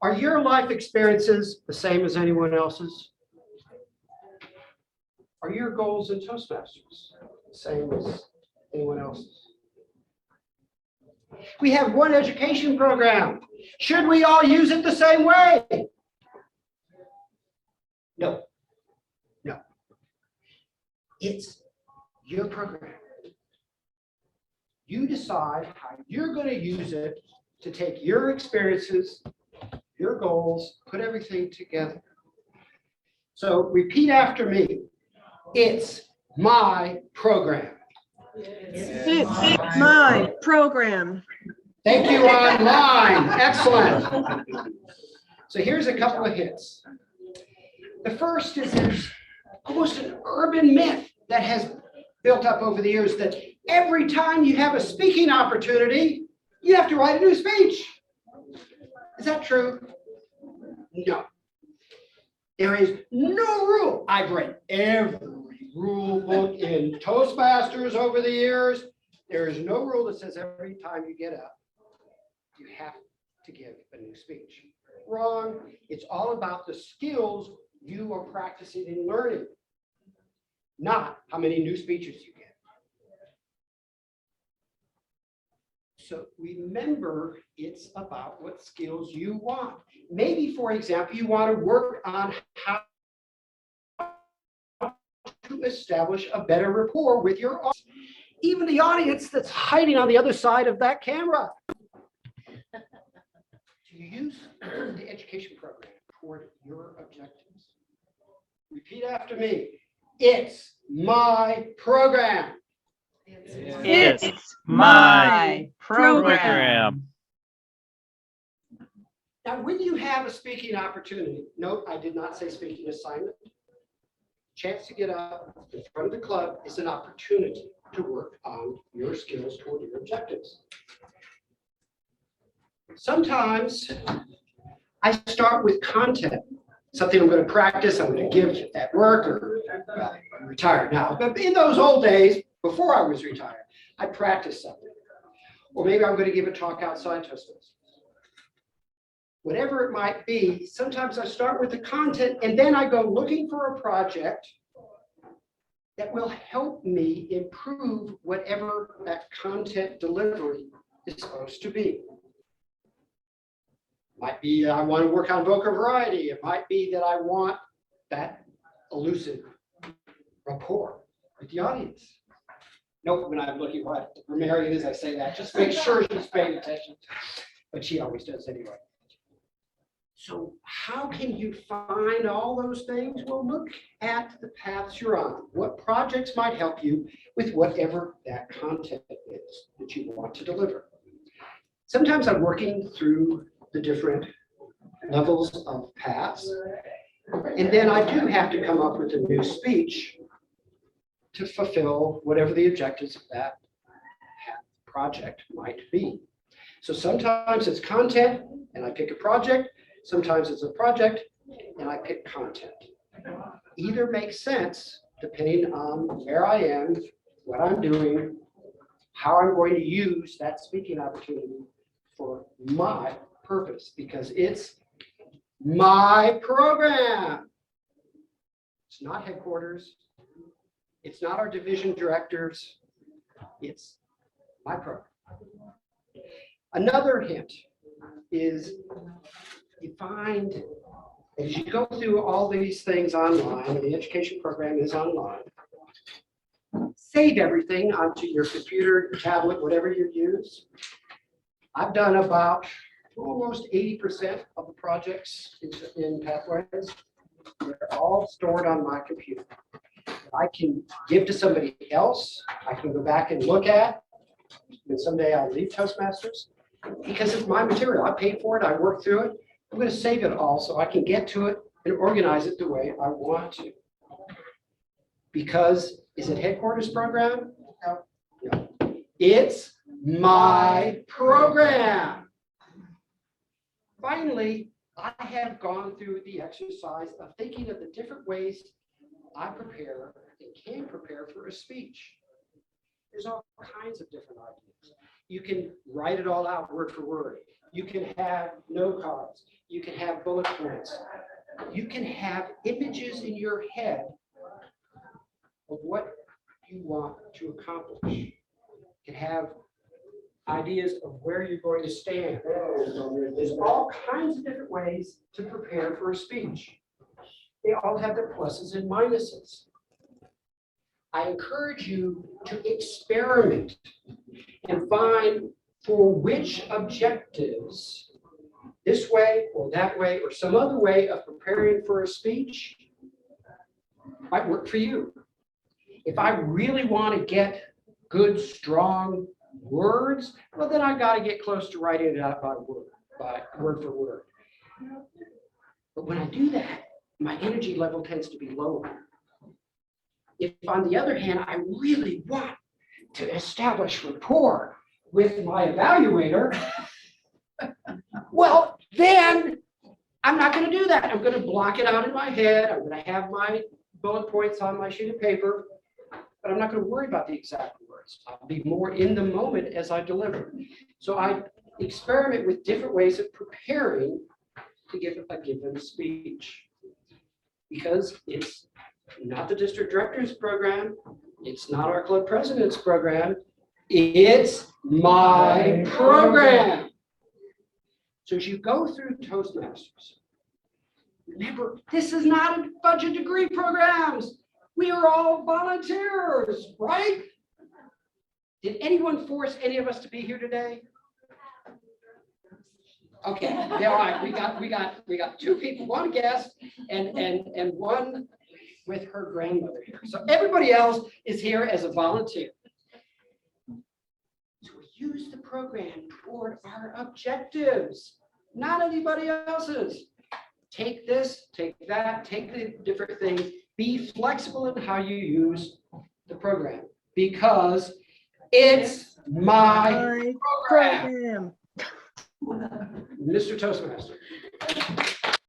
Are your life experiences the same as anyone else's? Are your goals in Toastmasters the same as anyone else's? We have one education program. Should we all use it the same way? No. No. It's your program. You decide how you're going to use it to take your experiences, your goals, put everything together. So repeat after me. It's my program. It's my program. Thank you online. Excellent. So here's a couple of hints. The first is there's almost an urban myth that has built up over the years that every time you have a speaking opportunity, you have to write a new speech. Is that true? No. There is no rule. I've read every rule book in Toastmasters over the years. There is no rule that says every time you get up, you have to give a new speech. Wrong. It's all about the skills you are practicing and learning, not how many new speeches you get. So remember, it's about what skills you want. Maybe, for example, you want to work on how to establish a better rapport with your audience, even the audience that's hiding on the other side of that camera. So you use the education program toward your objectives. Repeat after me. It's my program. It's my program. Now, when you have a speaking opportunity, note I did not say speaking assignment. Chance to get up in front of the club is an opportunity to work on your skills toward your objectives. Sometimes I start with content, something I'm going to practice, I'm going to give at work, or well, I'm retired now. But in those old days, before I was retired, I practiced something. Or maybe I'm going to give a talk outside Toastmasters. Whatever it might be, sometimes I start with the content and then I go looking for a project that will help me improve whatever that content delivery is supposed to be. Might be I want to work on vocal variety. It might be that I want that elusive rapport with the audience. Note when I'm looking right at Marion as I say that, just make sure she's paying attention, but she always does anyway. So how can you find all those things? Well, look at the paths you're on. What projects might help you with whatever that content is that you want to deliver. Sometimes I'm working through the different levels of paths, and then I do have to come up with a new speech to fulfill whatever the objectives of that project might be. So sometimes it's content and I pick a project. Sometimes it's a project and I pick content. Either makes sense depending on where I am, what I'm doing, how I'm going to use that speaking opportunity for my purpose, because it's my program. It's not headquarters. It's not our division directors. It's my program. Another hint is you find as you go through all these things online, the education program is online, save everything onto your computer, your tablet, whatever you use. I've done about almost 80% of the projects in Pathways. They're all stored on my computer. I can give to somebody else. I can go back and look at. And someday I'll leave Toastmasters because it's my material. I paid for it. I worked through it. I'm going to save it all so I can get to it and organize it the way I want to. Because is it headquarters program? No. No. It's my program. Finally, I have gone through the exercise of thinking of the different ways I prepare and can prepare for a speech. There's all kinds of different ideas. You can write it all out word for word. You can have note cards. You can have bullet points. You can have images in your head of what you want to accomplish. You can have ideas of where you're going to stand. There's all kinds of different ways to prepare for a speech. They all have their pluses and minuses. I encourage you to experiment and find for which objectives, this way or that way or some other way of preparing for a speech might work for you. If I really want to get good, strong words, well, then I've got to get close to writing it out by word for word. But when I do that, my energy level tends to be lower. If, on the other hand, I really want to establish rapport with my evaluator, well, then I'm not going to do that. I'm going to block it out in my head. I'm going to have my bullet points on my sheet of paper, but I'm not going to worry about the exact words. I'll be more in the moment as I deliver. So I experiment with different ways of preparing to give a given speech, because it's not the district director's program. It's not our club president's program. It's my program. So as you go through Toastmasters, remember, this is not a bunch of degree programs. We are all volunteers, right? Did anyone force any of us to be here today? Okay, yeah, all right. We got two people, one guest and one with her grandmother here. So everybody else is here as a volunteer. So we use the program toward our objectives, not anybody else's. Take this, take that, take the different things. Be flexible in how you use the program, because it's my program. Mr. Toastmaster.